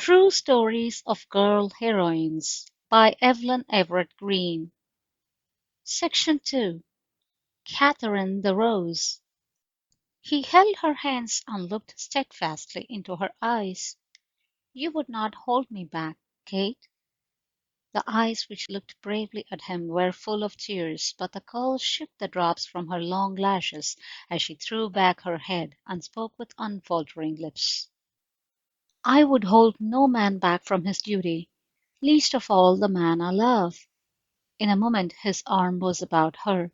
True Stories of Girl Heroines by Evelyn Everett Green. Section 2. Catherine the Rose. He held her hands and looked steadfastly into her eyes. You would not hold me back, Kate. The eyes which looked bravely at him were full of tears, but the girl shook the drops from her long lashes as she threw back her head and spoke with unfaltering lips. I would hold no man back from his duty, least of all the man I love. In a moment his arm was about her.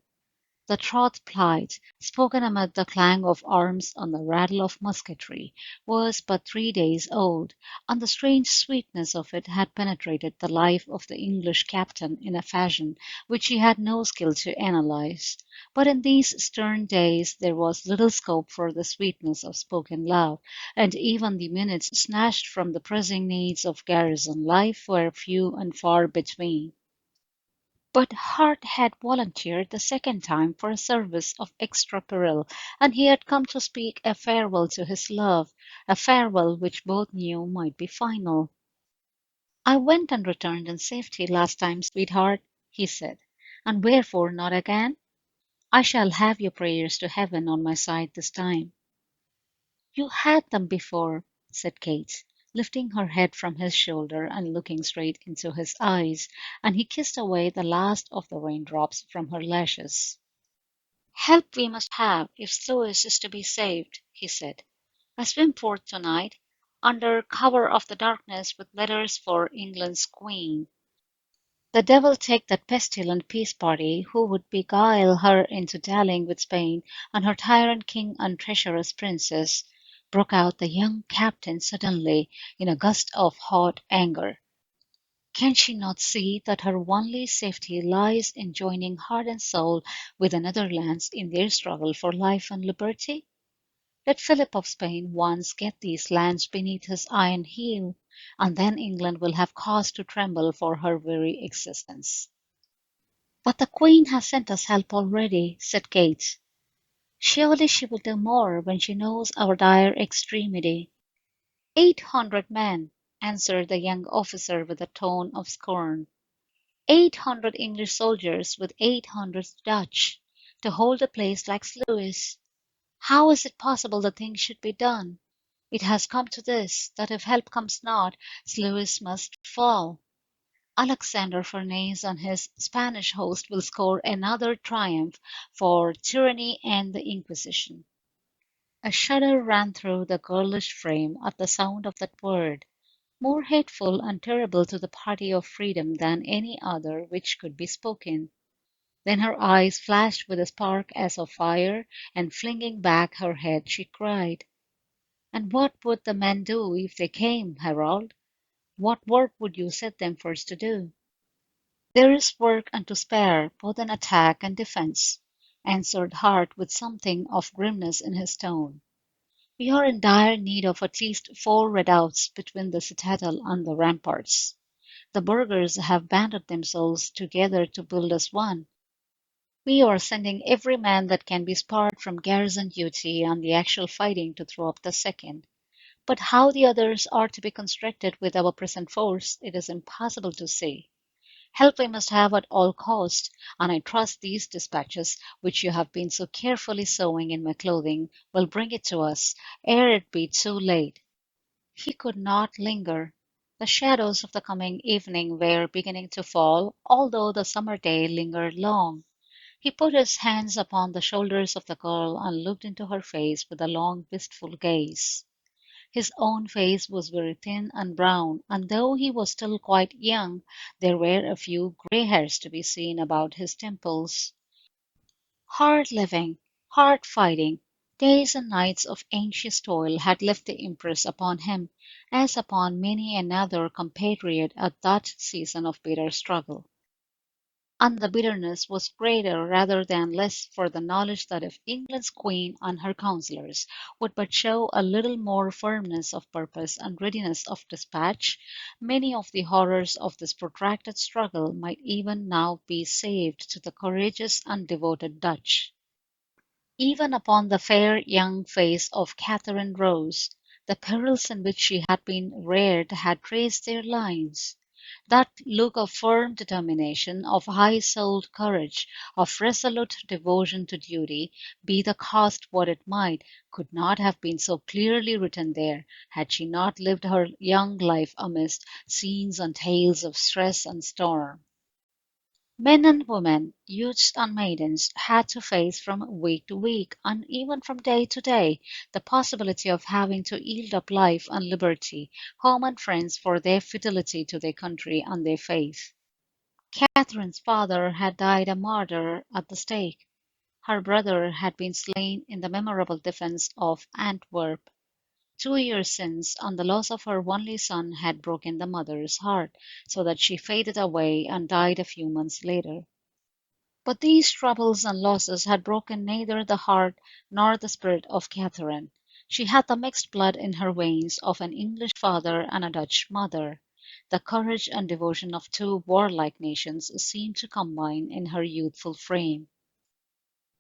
The troth plight, spoken amid the clang of arms and the rattle of musketry, was but 3 days old, and the strange sweetness of it had penetrated the life of the English captain in a fashion which he had no skill to analyze. But in these stern days there was little scope for the sweetness of spoken love, and even the minutes snatched from the pressing needs of garrison life were few and far between. But Hart had volunteered the second time for a service of extra peril, and he had come to speak a farewell to his love, a farewell which both knew might be final. I went and returned in safety last time, sweetheart, he said, and wherefore not again? I shall have your prayers to heaven on my side this time. You had them before, said Kate, lifting her head from his shoulder and looking straight into his eyes, and he kissed away the last of the raindrops from her lashes. Help we must have if Sluis is to be saved, he said. I swim forth tonight, under cover of the darkness, with letters for England's Queen. The devil take that pestilent peace party who would beguile her into dallying with Spain and her tyrant king and treacherous princess, broke out the young captain suddenly in a gust of hot anger. Can she not see that her only safety lies in joining heart and soul with the Netherlands in their struggle for life and liberty? Let Philip of Spain once get these lands beneath his iron heel, and then England will have cause to tremble for her very existence. But the Queen has sent us help already, said Kate. Surely she will do more when she knows our dire extremity. 800 men, answered the young officer with a tone of scorn. 800 English soldiers with 800 Dutch, to hold a place like Sluis. How is it possible the thing should be done? It has come to this, that if help comes not, Sluis must fall. Alexander Farnese and his Spanish host will score another triumph for tyranny and the Inquisition. A shudder ran through the girlish frame at the sound of that word, more hateful and terrible to the party of freedom than any other which could be spoken. Then her eyes flashed with a spark as of fire, and flinging back her head, she cried, "And what would the men do if they came, Harold? What work would you set them first to do?" "There is work and to spare, both in attack and defence," answered Hart with something of grimness in his tone. "We are in dire need of at least 4 redoubts between the citadel and the ramparts. The burghers have banded themselves together to build us one. We are sending every man that can be spared from garrison duty and the actual fighting to throw up the second. But how the others are to be constructed with our present force, it is impossible to say. Help we must have at all cost, and I trust these dispatches, which you have been so carefully sewing in my clothing, will bring it to us, ere it be too late." He could not linger. The shadows of the coming evening were beginning to fall, although the summer day lingered long. He put his hands upon the shoulders of the girl and looked into her face with a long, wistful gaze. His own face was very thin and brown, and though he was still quite young, there were a few grey hairs to be seen about his temples. Hard living, hard fighting, days and nights of anxious toil had left the impress upon him, as upon many another compatriot at that season of bitter struggle. And the bitterness was greater rather than less for the knowledge that if England's Queen and her counsellors would but show a little more firmness of purpose and readiness of dispatch, many of the horrors of this protracted struggle might even now be saved to the courageous and devoted Dutch. Even upon the fair young face of Catherine Rose The perils in which she had been reared had traced their lines. That look of firm determination, of high-souled courage, of resolute devotion to duty, be the cost what it might, could not have been so clearly written there had she not lived her young life amidst scenes and tales of stress and storm. Men and women, youths and maidens, had to face from week to week, and even from day to day, the possibility of having to yield up life and liberty, home and friends for their fidelity to their country and their faith. Catherine's father had died a martyr at the stake. Her brother had been slain in the memorable defence of Antwerp 2 years since, and the loss of her only son had broken the mother's heart, so that she faded away and died a few months later. But these troubles and losses had broken neither the heart nor the spirit of Catherine. She had the mixed blood in her veins of an English father and a Dutch mother. The courage and devotion of two warlike nations seemed to combine in her youthful frame.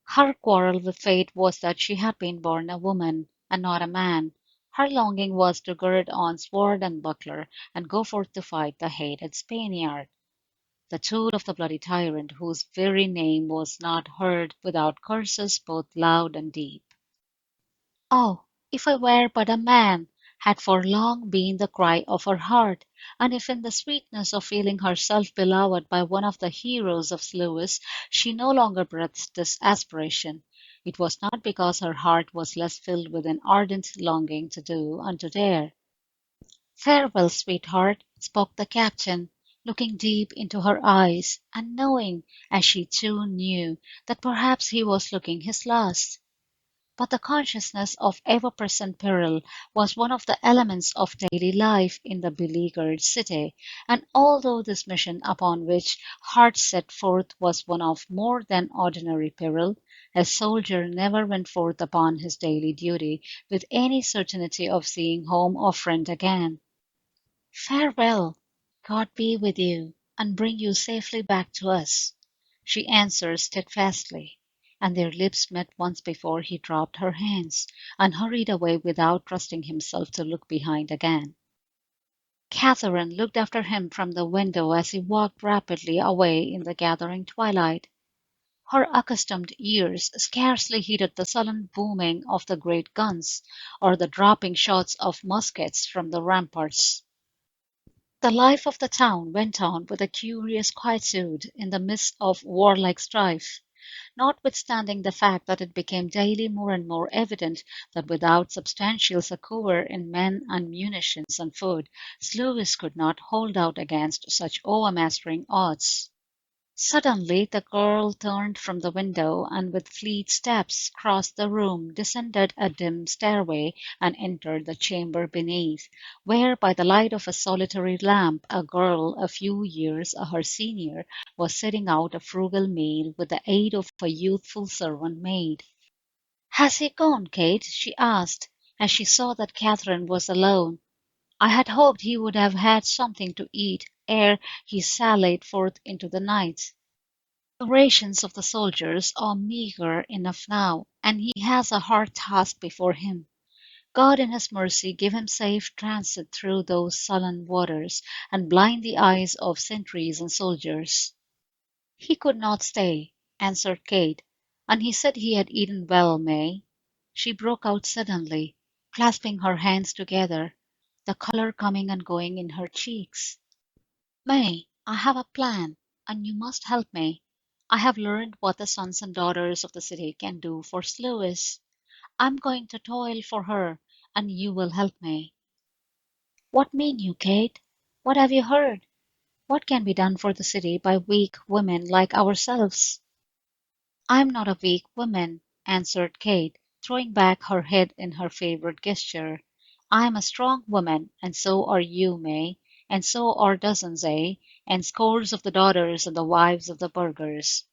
Her quarrel with fate was that she had been born a woman, and not a man. Her longing was to gird on sword and buckler, and go forth to fight the hated Spaniard, the tool of the bloody tyrant whose very name was not heard without curses both loud and deep. "Oh, if I were but a man!" had for long been the cry of her heart, and if in the sweetness of feeling herself beloved by one of the heroes of Lewis she no longer breathed this aspiration, it was not because her heart was less filled with an ardent longing to do and to dare. "Farewell, sweetheart," spoke the captain, looking deep into her eyes, and knowing, as she too knew, that perhaps he was looking his last. But the consciousness of ever-present peril was one of the elements of daily life in the beleaguered city, and although this mission upon which Hart set forth was one of more than ordinary peril, a soldier never went forth upon his daily duty with any certainty of seeing home or friend again. "Farewell! God be with you, and bring you safely back to us," she answered steadfastly, and their lips met once before he dropped her hands, and hurried away without trusting himself to look behind again. Catherine looked after him from the window as he walked rapidly away in the gathering twilight. Her accustomed ears scarcely heeded the sullen booming of the great guns, or the dropping shots of muskets from the ramparts. The life of the town went on with a curious quietude in the midst of warlike strife, notwithstanding the fact that it became daily more and more evident that without substantial succour in men and munitions and food, Sluis could not hold out against such overmastering odds. Suddenly the girl turned from the window, and with fleet steps crossed the room, descended a dim stairway, and entered the chamber beneath, where by the light of a solitary lamp a girl a few years her senior was setting out a frugal meal with the aid of a youthful servant maid. "Has he gone, Kate?" she asked, as she saw that Catherine was alone. "I had hoped he would have had something to eat ere he sallied forth into the night. The rations of the soldiers are meagre enough now, and he has a hard task before him. God in his mercy give him safe transit through those sullen waters, and blind the eyes of sentries and soldiers." "He could not stay," answered Kate, "and he said he had eaten well, May." She broke out suddenly, clasping her hands together, the colour coming and going in her cheeks. "May, I have a plan, and you must help me. I have learned what the sons and daughters of the city can do for Sluis. I'm going to toil for her, and you will help me." "What mean you, Kate? What have you heard? What can be done for the city by weak women like ourselves?" "I'm not a weak woman," answered Kate, throwing back her head in her favourite gesture. "I'm a strong woman, and so are you, May, and so are dozens, and scores of the daughters and the wives of the burghers.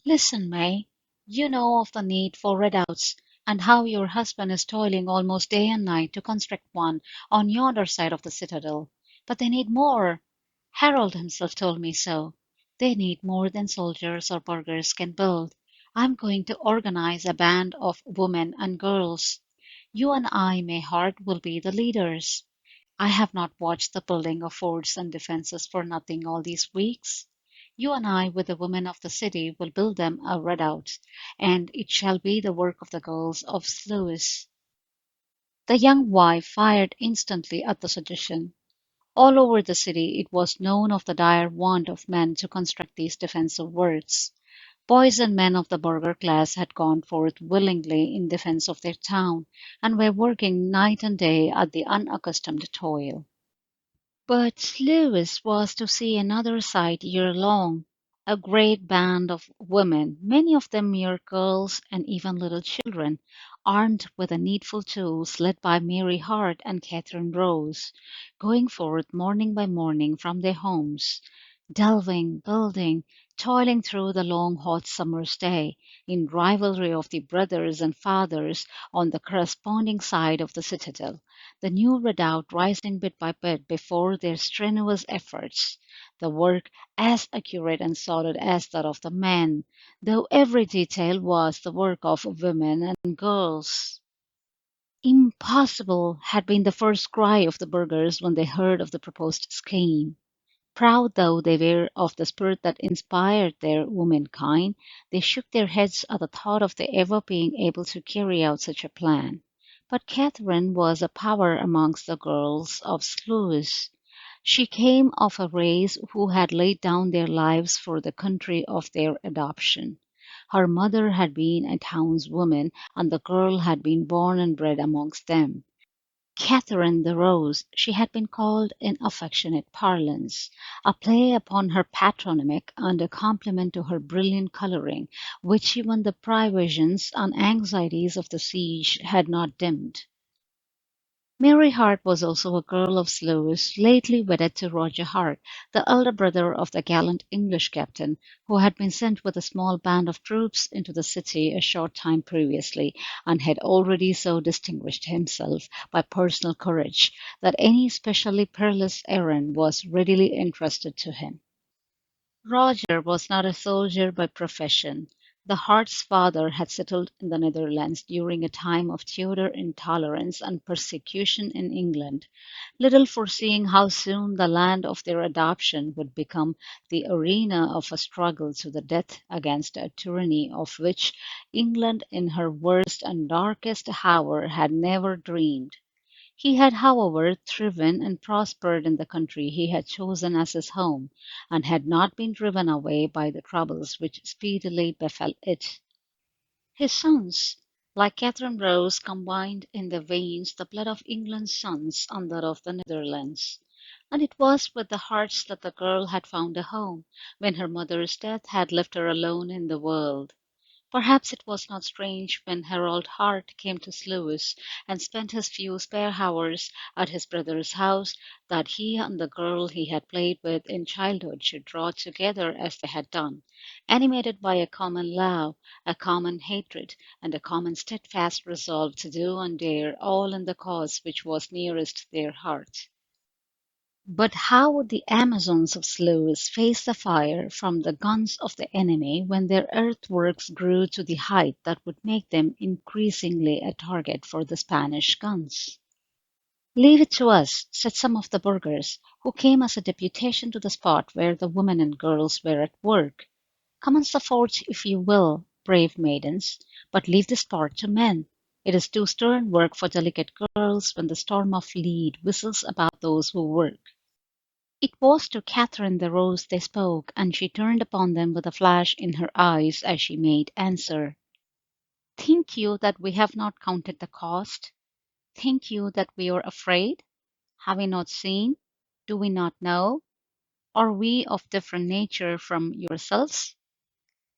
Listen, May, you know of the need for redoubts, and how your husband is toiling almost day and night to construct one on yonder side of the citadel. But they need more. Harold himself told me so. They need more than soldiers or burghers can build. I'm going to organize a band of women and girls. You and I, Mayhart, will be the leaders. I have not watched the building of forts and defenses for nothing all these weeks. You and I, with the women of the city, will build them a redoubt, and it shall be the work of the girls of Sluis. The young wife fired instantly at the suggestion. All over the city it was known of the dire want of men to construct these defensive works. Boys and men of the burgher class had gone forth willingly in defense of their town, and were working night and day at the unaccustomed toil. But Lewis was to see another sight year long. A great band of women, many of them mere girls and even little children, armed with the needful tools, led by Mary Hart and Catherine Rose, going forth morning by morning from their homes, delving, building, toiling through the long hot summer's day, in rivalry of the brothers and fathers on the corresponding side of the citadel, the new redoubt rising bit by bit before their strenuous efforts, the work as accurate and solid as that of the men, though every detail was the work of women and girls. Impossible had been the first cry of the burghers when they heard of the proposed scheme. Proud though they were of the spirit that inspired their womankind, they shook their heads at the thought of their ever being able to carry out such a plan. But Catherine was a power amongst the girls of Sluis. She came of a race who had laid down their lives for the country of their adoption. Her mother had been a townswoman, and the girl had been born and bred amongst them. Catherine the Rose, she had been called in affectionate parlance, a play upon her patronymic and a compliment to her brilliant colouring, which even the privations and anxieties of the siege had not dimmed. Mary Hart was also a girl of Sluis, lately wedded to Roger Hart, the elder brother of the gallant English captain, who had been sent with a small band of troops into the city a short time previously, and had already so distinguished himself by personal courage that any specially perilous errand was readily entrusted to him. Roger was not a soldier by profession. The Hart's father had settled in the Netherlands during a time of Tudor intolerance and persecution in England, little foreseeing how soon the land of their adoption would become the arena of a struggle to the death against a tyranny of which England in her worst and darkest hour had never dreamed. He had, however, thriven and prospered in the country he had chosen as his home, and had not been driven away by the troubles which speedily befell it. His sons, like Catherine Rose, combined in their veins the blood of England's sons and that of the Netherlands. And it was with the Hearts that the girl had found a home, when her mother's death had left her alone in the world. Perhaps it was not strange when Harold Hart came to Sluis and spent his few spare hours at his brother's house, that he and the girl he had played with in childhood should draw together as they had done, animated by a common love, a common hatred, and a common steadfast resolve to do and dare all in the cause which was nearest their heart. But how would the Amazons of Sluis face the fire from the guns of the enemy when their earthworks grew to the height that would make them increasingly a target for the Spanish guns? "Leave it to us," said some of the burghers, who came as a deputation to the spot where the women and girls were at work. "Commence the fort if you will, brave maidens, but leave this part to men. It is too stern work for delicate girls when the storm of lead whistles about those who work." It was to Catherine the Rose they spoke, and she turned upon them with a flash in her eyes as she made answer. "Think you that we have not counted the cost? Think you that we are afraid? Have we not seen? Do we not know? Are we of different nature from yourselves?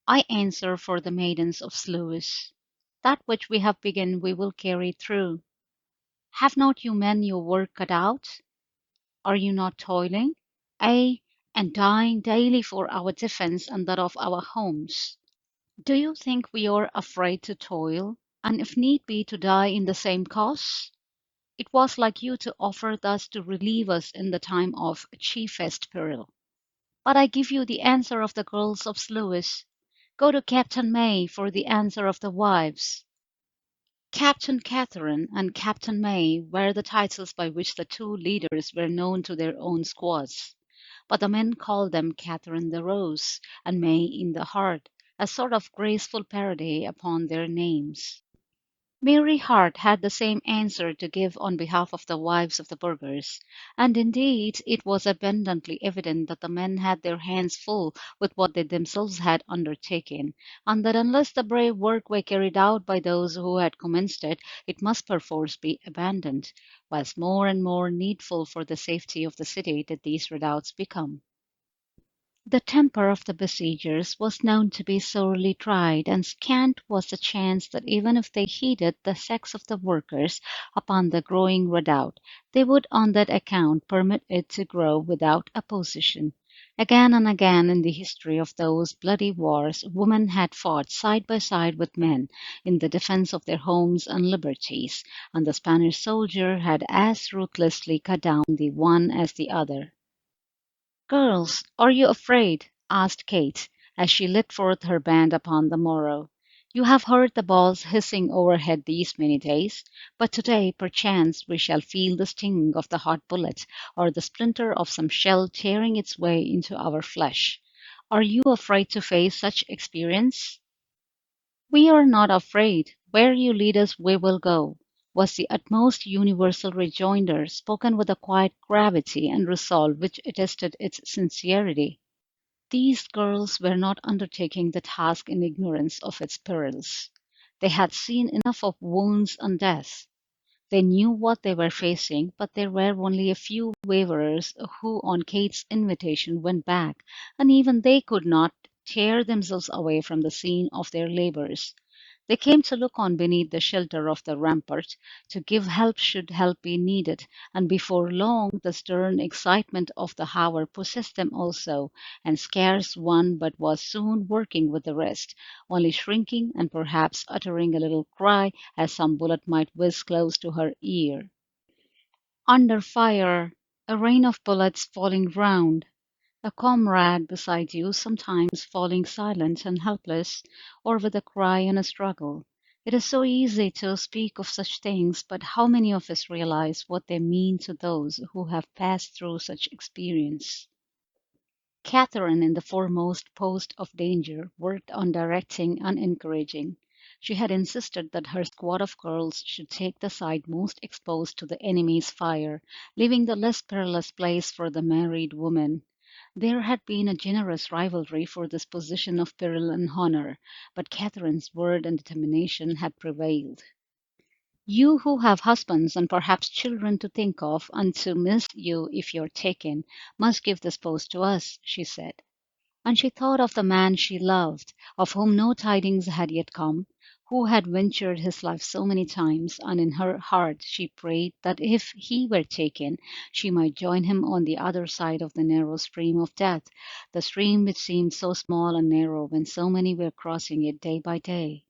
I answer for the maidens of Sluis. That which we have begun we will carry through. Have not you men your work cut out? Are you not toiling, ay, and dying daily for our defence and that of our homes? Do you think we are afraid to toil, and if need be to die in the same cause? It was like you to offer thus to relieve us in the time of chiefest peril. But I give you the answer of the girls of Sluis. Go to Captain May for the answer of the wives." Captain Catherine and Captain May were the titles by which the two leaders were known to their own squads, but the men called them Catherine the Rose and May in the Heart, a sort of graceful parody upon their names. Mary Hart had the same answer to give on behalf of the wives of the burghers, and indeed it was abundantly evident that the men had their hands full with what they themselves had undertaken, and that unless the brave work were carried out by those who had commenced it, it must perforce be abandoned, whilst more and more needful for the safety of the city did these redoubts become. The temper of the besiegers was known to be sorely tried, and scant was the chance that even if they heeded the sex of the workers upon the growing redoubt, they would on that account permit it to grow without opposition. Again and again in the history of those bloody wars, women had fought side by side with men in the defense of their homes and liberties, and the Spanish soldier had as ruthlessly cut down the one as the other. "Girls, are you afraid?" asked Kate, as she lit forth her band upon the morrow. "You have heard the balls hissing overhead these many days, but to-day perchance we shall feel the sting of the hot bullet, or the splinter of some shell tearing its way into our flesh. Are you afraid to face such experience?" "We are not afraid. Where you lead us we will go," was the utmost universal rejoinder, spoken with a quiet gravity and resolve which attested its sincerity. These girls were not undertaking the task in ignorance of its perils. They had seen enough of wounds and death. They knew what they were facing, but there were only a few waverers who, on Kate's invitation, went back, and even they could not tear themselves away from the scene of their labors. They came to look on beneath the shelter of the rampart, to give help should help be needed, and before long the stern excitement of the hour possessed them also, and scarce one but was soon working with the rest, only shrinking and perhaps uttering a little cry as some bullet might whiz close to her ear. Under fire, a rain of bullets falling round, a comrade beside you sometimes falling silent and helpless, or with a cry and a struggle. It is so easy to speak of such things, but how many of us realize what they mean to those who have passed through such experience? Catherine, in the foremost post of danger, worked on directing and encouraging. She had insisted that her squad of girls should take the side most exposed to the enemy's fire, leaving the less perilous place for the married women. There had been a generous rivalry for this position of peril and honor, but Catherine's word and determination had prevailed. "You who have husbands and perhaps children to think of, and to miss you if you're taken, must give this post to us," she said. And she thought of the man she loved, of whom no tidings had yet come, who had ventured his life so many times, and in her heart she prayed that if he were taken, she might join him on the other side of the narrow stream of death, the stream which seemed so small and narrow when so many were crossing it day by day.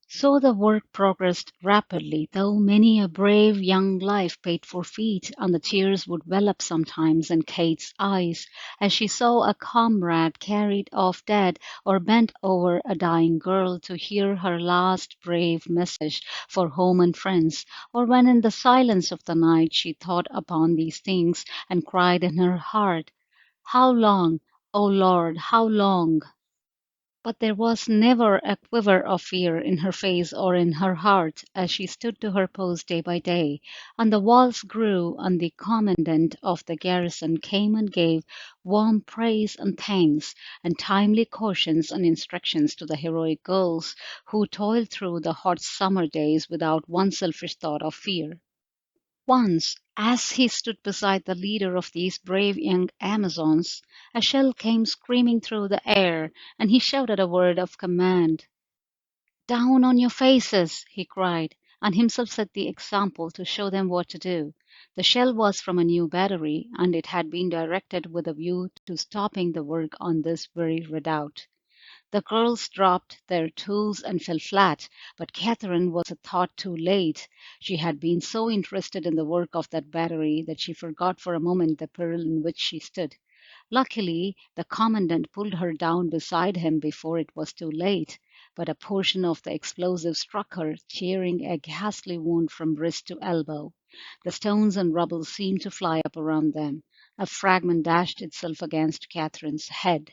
So the work progressed rapidly, though many a brave young life paid forfeit, and the tears would well up sometimes in Kate's eyes as she saw a comrade carried off dead, or bent over a dying girl to hear her last brave message for home and friends, or when in the silence of the night she thought upon these things and cried in her heart, "How long, O Lord, how long?" But there was never a quiver of fear in her face or in her heart as she stood to her post day by day, and the walls grew, and the commandant of the garrison came and gave warm praise and thanks, and timely cautions and instructions to the heroic girls who toiled through the hot summer days without one selfish thought of fear. Once, as he stood beside the leader of these brave young Amazons, a shell came screaming through the air, and he shouted a word of command. "Down on your faces!" he cried, and himself set the example to show them what to do. The shell was from a new battery, and it had been directed with a view to stopping the work on this very redoubt. The girls dropped their tools and fell flat, but Catherine was a thought too late. She had been so interested in the work of that battery that she forgot for a moment the peril in which she stood. Luckily, the commandant pulled her down beside him before it was too late. but a portion of the explosive struck her, tearing a ghastly wound from wrist to elbow. The stones and rubble seemed to fly up around them. A fragment dashed itself against Catherine's head.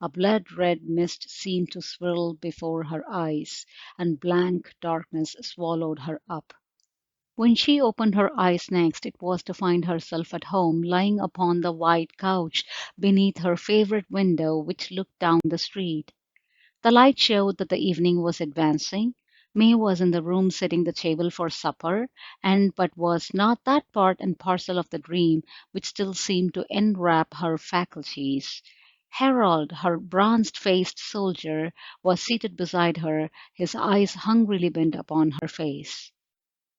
A blood-red mist seemed to swirl before her eyes, and blank darkness swallowed her up. When she opened her eyes next, it was to find herself at home, lying upon the white couch beneath her favorite window, which looked down the street. The light showed that the evening was advancing. May was in the room setting the table for supper, and but was not that part and parcel of the dream which still seemed to enwrap her faculties. Harold, her bronzed-faced soldier, was seated beside her, his eyes hungrily bent upon her face.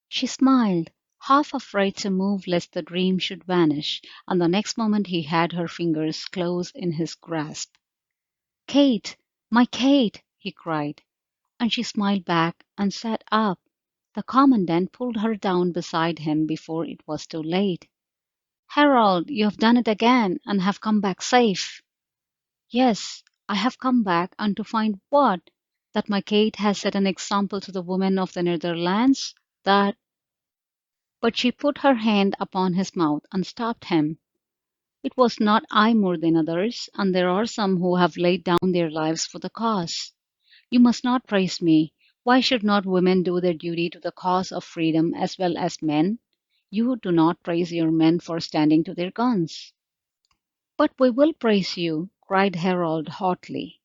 She smiled, half afraid to move lest the dream should vanish, and the next moment he had her fingers close in his grasp. "Kate, my Kate!" he cried, and she smiled back and sat up. The Commandant pulled her down beside him before it was too late. "Harold, you have done it again, and have come back safe." "Yes, I have come back, and to find what? That my Kate has set an example to the women of the Netherlands, that—" But she put her hand upon his mouth and stopped him. "It was not I more than others, and there are some who have laid down their lives for the cause. You must not praise me. Why should not women do their duty to the cause of freedom as well as men? You do not praise your men for standing to their guns." "But we will praise you," cried Harold hotly.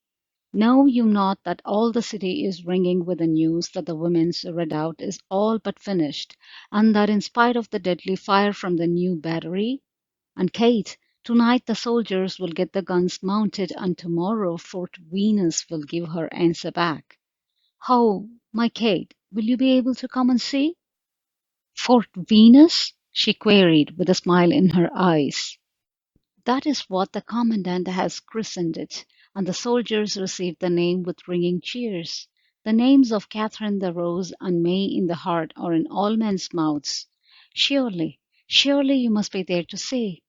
"Know you not that all the city is ringing with the news that the women's redoubt is all but finished, and that in spite of the deadly fire from the new battery? And Kate, tonight the soldiers will get the guns mounted, and tomorrow Fort Venus will give her answer back. How, my Kate, will you be able to come and see?" "Fort Venus?" she queried, with a smile in her eyes. "That is what the Commandant has christened it, and the soldiers received the name with ringing cheers. The names of Catherine the Rose and May in the Heart are in all men's mouths. Surely, surely you must be there to see."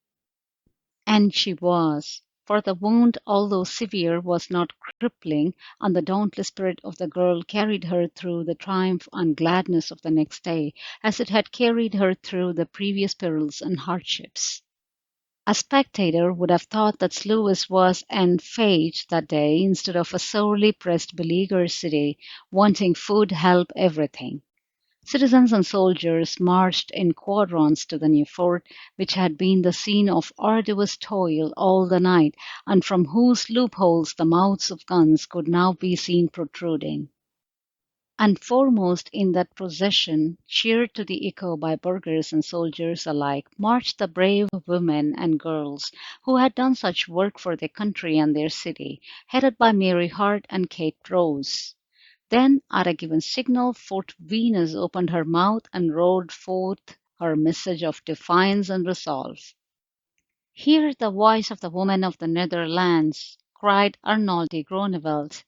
And she was, for the wound, although severe, was not crippling, and the dauntless spirit of the girl carried her through the triumph and gladness of the next day, as it had carried her through the previous perils and hardships. A spectator would have thought that Sluis was en fete that day instead of a sorely pressed beleaguered city, wanting food, help, everything. Citizens and soldiers marched in quadrants to the new fort, which had been the scene of arduous toil all the night, and from whose loopholes the mouths of guns could now be seen protruding. And foremost in that procession, cheered to the echo by burghers and soldiers alike, marched the brave women and girls who had done such work for their country and their city, headed by Mary Hart and Kate Rose. Then, at a given signal, Fort Venus opened her mouth and roared forth her message of defiance and resolve. "Hear the voice of the women of the Netherlands!" cried Arnold de Groeneveld,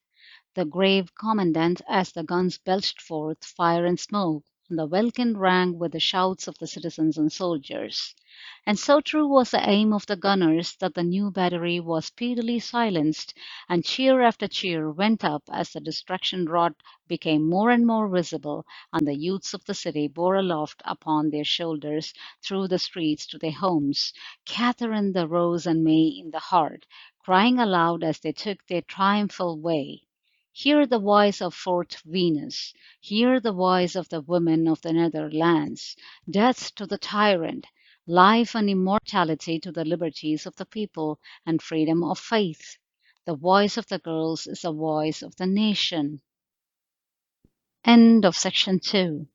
the grave commandant, as the guns belched forth fire and smoke, and the welkin rang with the shouts of the citizens and soldiers. And so true was the aim of the gunners that the new battery was speedily silenced, and cheer after cheer went up as the destruction wrought became more and more visible, and the youths of the city bore aloft upon their shoulders through the streets to their homes, Catherine the Rose and May in the Heart, crying aloud as they took their triumphal way. Hear the voice of Fort Venus. Hear the voice of the women of the Netherlands. Death to the tyrant. Life and immortality to the liberties of the people and freedom of faith. The voice of the girls is the voice of the nation. End of section 2.